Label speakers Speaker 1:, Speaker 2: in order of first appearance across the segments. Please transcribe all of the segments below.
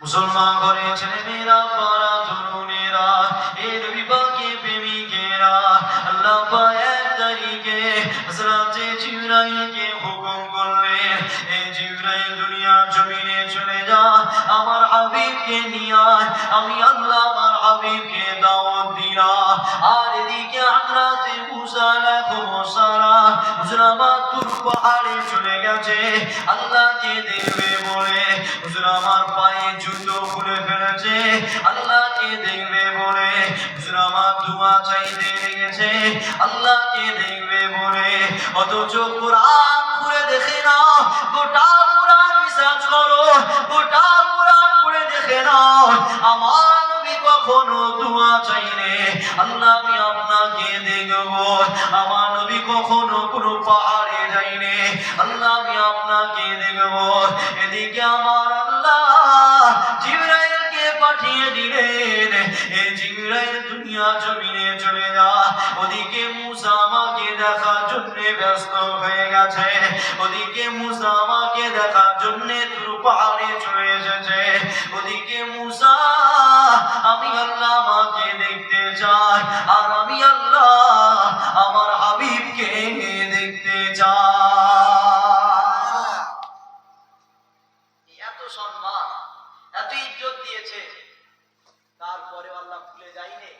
Speaker 1: মুসলমান ঘরে ছেলেমেয়েরা পাড়া তরুণেরা এর বিভাগে প্রেমিকেরা আল্লাহ পাক 1 তারিখে হযরতে জিবরাইলকে হুকুম করলেন, এই জিবরাইল দুনিয়ার জমিনে চলে যা, আমার হাবিবকে নিয়ে আয়। আমি আল্লাহ আমার হাবিবকে দাওয়াত দিলাম। আর এদিকে হযরতে মুসা আলাইহিস সালাম হুজরামাত তুর পাহাড়ে চলে গেছে আল্লাহকে দেখবে বলে। হুজরামার পায়ে জুতো খুলে ফেলেছে আল্লাহকে দেখবে বলে। হুজরামার দোয়া চাইতে লেগেছে আল্লাহকে দেখবে বলে। অথচ কোরআন পড়ে দেখে না, গোটা কোরআন রিসার্চ করো, গোটা কোরআন পড়ে দেখে না, আমার নবী কখনো দোয়া চাইলে আল্লাহ আমি আপনাকে দেখব। আমার নবী কখনো কোনো পাহাড়ে যাইনি, আল্লাহ আমি আপনাকে দেখব। এদিকে আমার আল্লাহ জিবরাইলকে পাঠিয়ে দিলেন, এই জিবরাইল দুনিয়া জমিনে চলে যা। ওদিকে মুসা আমাকে দেখার জন্য ব্যস্ত হয়ে গেছে, ওদিকে মুসা আমাকে দেখার জন্য তুর পাহাড়ে চলে এসেছে। ওদিকে মুসা আমি আল্লাহ আমাকে দেখতে চাই, আর আমি আল্লাহ আমার হাবিবকে দেখতে চাই। এত সম্মান, এত ইজ্জত দিয়েছে, তারপরে আল্লাহ ভুলে যায়নি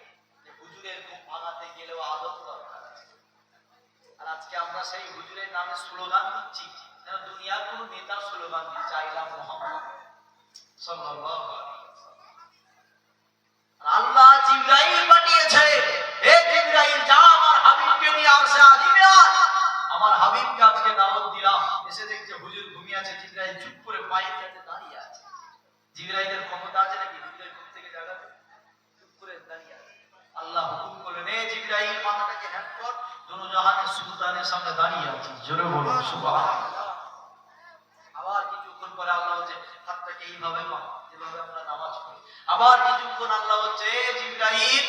Speaker 1: যে হুজুরের ঘুম ভাঙাতে গেলেও আদব দরকার আছে। আর আজকে আমরা সেই হুজুরের নামে স্লোগান দিচ্ছি, যেন দুনিয়ার কোনো নেতা স্লোগান দিচ্ছে আইলা মুহাম্মদ সাল্লাল্লাহু আলাইহি ওয়াসাল্লাম। আল্লাহ জিবরাইল পাঠিয়েছে, হে জিবরাইল যা আমার হাবিবকে নিয়ে আরশে আজিমে আয়। আমার হাবিবকে আজকে দাওয়াত দিলাম, এসে দেখছে হুজুর ঘুমিয়ে আছে। জিবরাইল চুপ করে পায়ের কাছে দাঁড়িয়ে আছে। জিবরাইলের ক্ষমতা আছে নাকি হুজুরের ঘুম থেকে জাগাতে? চুপ করে দাঁড়িয়ে আছে। আল্লাহ হুকুম করলেন, হে জিবরাইল মাথাটাকে হ্যান্ড কর, দোনো জাহানের সুলতানের সামনে দাঁড়িয়ে আছে। জোরে বলুন সুবহানাল্লাহ। আবার কিছুক্ষণ পরে আল্লাহ হচ্ছে হাতটাকে এইভাবে পা, যেভাবে আমরা নামাজ পড়ি। আবার কিছুক্ষণ আল্লাহ হচ্ছে জিবরাইল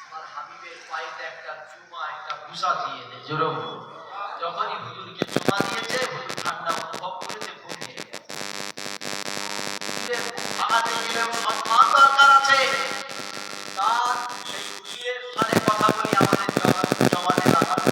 Speaker 1: আমার হাবিবের পায়েতে একটা চুমা, একটা বুসা দিয়ে দে। জোরে বলুন। যখনই হুজুরকে চুমা দিয়েছে, হুজুর ঠান্ডা অনুভব করেছে, ঘুম ভেঙে গেছে। ভাঙাতে গেলেও সম্মান দরকার আছে। তার সেই হুজুরের সাথে কথা বলি, আমাদের জমাতে লাগানো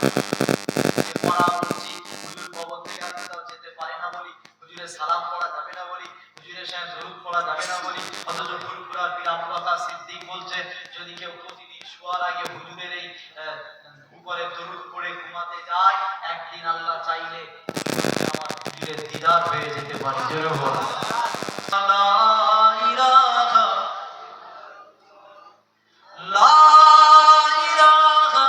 Speaker 1: পড়া বলছি, হুজুর কবর থেকে আসতে তাও যেতে পারে না বলি, হুজুরের সালাম পড়া যাবে না বলি, হুজুরের সাথে দরুদ পড়া যাবে না বলি। অথচ ফুরফুরার পীর আবু বকর সিদ্দিক বলছে, যদি কেউ প্রতিদিন শোয়ার আগে হুজুরের এই উপরে দরুদ পড়ে ঘুমাতে যায়, একদিন আল্লাহ চাইলে আমার হুজুরের দিদার হয়ে যেতে পারে। জোরে বলো লা ইলাহা লা ইলাহা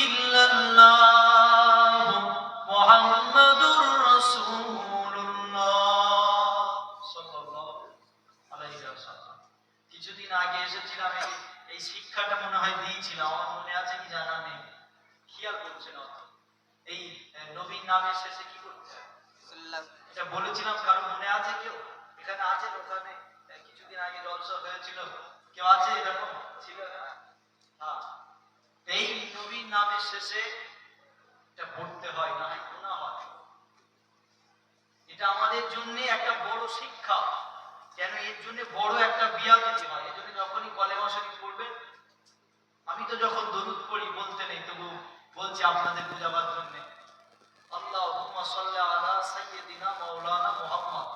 Speaker 1: ইল্লাল্লাহ মুহাম্মাদুর রাসূলুল্লাহ সাল্লাল্লাহু আলাইহি ওয়াসাল্লাম। কিছুদিন আগে এসেছিলাম, এই শিক্ষাটা মনে হয় দিয়েছিলাম, আমার মনে আছে কি জানা নেই, খেয়াল করছে না। এই নবীর নামের শেষে কি করতে হয় এটা বলেছিলাম, কারণ মনে আছে কেউ? এখানে আছে ওখানে কিছুদিন আগে জলসা হয়েছিল, কেউ আছে এরকম? ছিল না? হ্যাঁ, এই নবীর নামের শেষে এটা পড়তে হয়, না গুনাহ হয়। এটা আমাদের জন্য একটা বড় শিক্ষা। কেন? এর জন্য বড় একটা বিয়াদতি হয়। এজন্য যখনই কলেমা শরীফ পড়বেন, আমি তো যখন দরুদ পড়ি বলতে নেই, তবু বলছি আপনাদের বুঝাবার জন্য, আল্লাহুম্মা সাল্লি আলা সাইয়্যিদিনা মাওলানা মুহাম্মদ।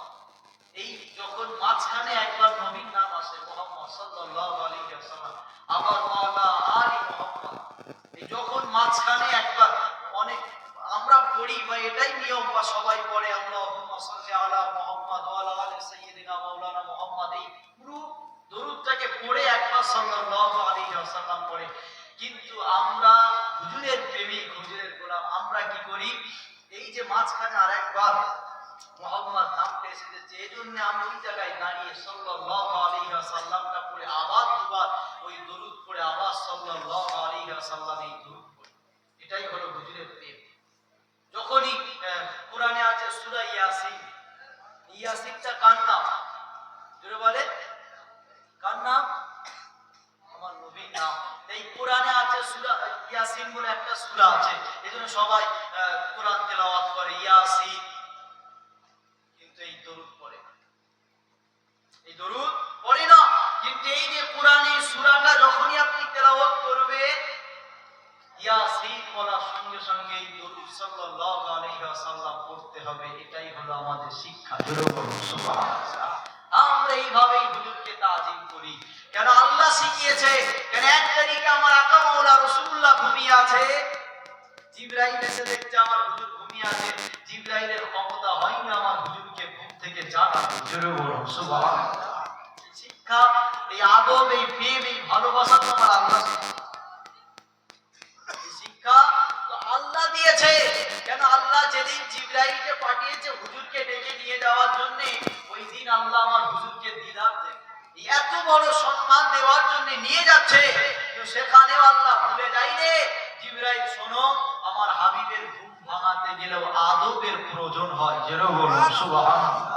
Speaker 1: এই যখন মাঝখানে একবার নবীর নাম আসে মুহাম্মদ সাল্লাল্লাহু আলাইহি ওয়াসাল্লাম, আবার মাওলা আলি মুহাম্মদ, এই যখন মাঝখানে একবার অনেক আমরা পড়ি বা এটাই নিয়ম বা সবাই পড়ে আল্লাহুম্মা সাল্লি আলা মুহাম্মদ ওয়া আলা আলি সাইয়্যিদিনা মাওলানা মুহাম্মদ, এই পুরো দরুদটাকে পড়ে একবার সাল্লাল্লাহু আলাইহি ওয়াসাল্লাম পড়ে। কিন্তু আমরা হুজুরের প্রেমিক, হুজুরের গোলাম, আমরা কি করি? এই যে মাঝখানে আরেকবার মুহাম্মদ নামটা এসেছে, এই জন্য আমি ওই জায়গায় দাঁড়িয়ে সাল্লাল্লাহু আলাইহি ওয়াসাল্লামটা পড়ে আবার দুবার ওই দরুদ পড়ে আবার সাল্লাল্লাহু আলাইহি ওয়াসাল্লাম এই দরুদ পড়ি। এটাই হলো হুজুরের প্রেম। যখনই কোরআনে আছে সূরা ইয়াসিন, ইয়াসিনটা কার নাম? জোরে বলে, কার নাম? আমার নবীর নাম। এই কোরআনে আছে সূরা ইয়াসিন বলে একটা সূরা আছে, এজন্য সবাই কোরআন তেলাওয়াত করে ইয়াসিন, কিন্তু এই দরুদ পড়ে। কোরআনে সূরাটা যখনই আপনি তেলাওয়াত করবেন, ইয়াসিন বলার সঙ্গে সঙ্গে দরুদ সাল্লাল্লাহু আলাইহি ওয়াসাল্লাম পড়তে হবে। এটাই হলো আমাদের শিক্ষা। সুবহানাল্লাহ। আমরা এইভাবেই হুজুরকে তাজিম করি। কেন আল্লাহ শিখিয়েছে, কেন এক তারিখে আমার আকা মাওলা রাসূলুল্লাহ ঘুমিয়ে আছে, জিবরাইল এসে দেখছে আমার হুজুর ঘুমিয়ে আছে, জিবরাইলের ক্ষমতা হয়নি আমার হুজুরকে ঘুম থেকে জাগাতে। জোরে বলুন সুবহানাল্লাহ। শিক্ষা, এই আদব, এই প্রেম, এই ভালোবাসা তো আমার আল্লাহ শিক্ষা তো আল্লাহ দিয়েছে। কেন আল্লাহ যেদিন জিবরাইলকে পাঠিয়েছে হুজুরকে ডেকে নিয়ে যাওয়ার জন্য, ওই দিন আল্লাহ আমার হুজুরকে দিদার দেন, এত বড় সম্মান দেওয়ার জন্য নিয়ে যাচ্ছে। তো সেখানেও আল্লাহ ভুলে যায়নি, জিবরাইল শোনো, আমার হাবিবের ঘুম ভাঙাতে গেলেও আদবের প্রয়োজন হয়। যেরকম বলুন সুবহানাল্লাহ।